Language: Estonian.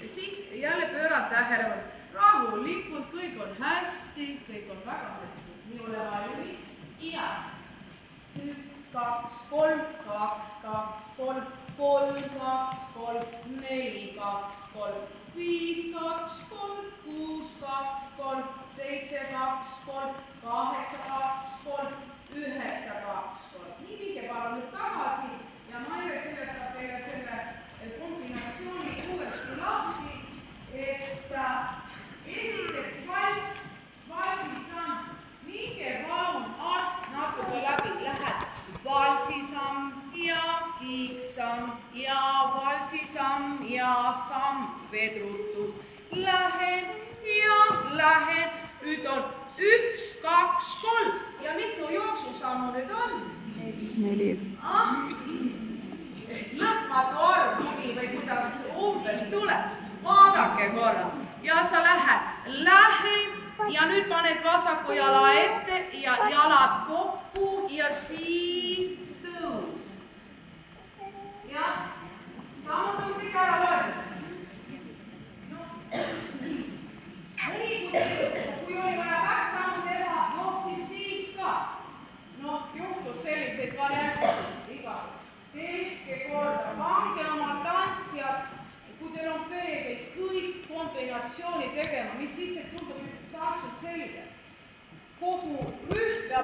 siis jälle pöörad tähelepanu. Rahulikult, kõik on hästi, kõik on väga hästi. Nii ole valmis. Ja 1, 2, 3, 2, 2, 3, 3, 2, 3, 4, 2, 3, 5, 2, 3, 6, 2, 3, 7, 2, 3, 8, 2, 3, 9, 2, 3. Nii viige palun nüüd tagasi ja Maire seletab teile selle kombinatsiooni uuesti lahti, et esiteks valsisamm, viige palun alt natuke läbi, lähed valsisamm ja kiiksamm ja valsisamm ja samm, vedrutus, lähen ja lähen, nüüd on 1, 2, 3 ja mitu jooksusammu nüüd on? 4. Lõpmatu arv kuni või kuidas umbes tuleb, vaadake korra ja sa lähed ja nüüd paned vasaku jala ette ja jalad kokku ja siit tõus. Ja sammud on kõik ära loetud. Kui oli vaja väksammu teha, siis ka. Juhtus selliseid variante. Tehke korda, pange oma tantsijad, kui teil on peegel, kõik kombinatsiooni tegema, mis siis, et tundub, et taas on selge. Kogu rühm peab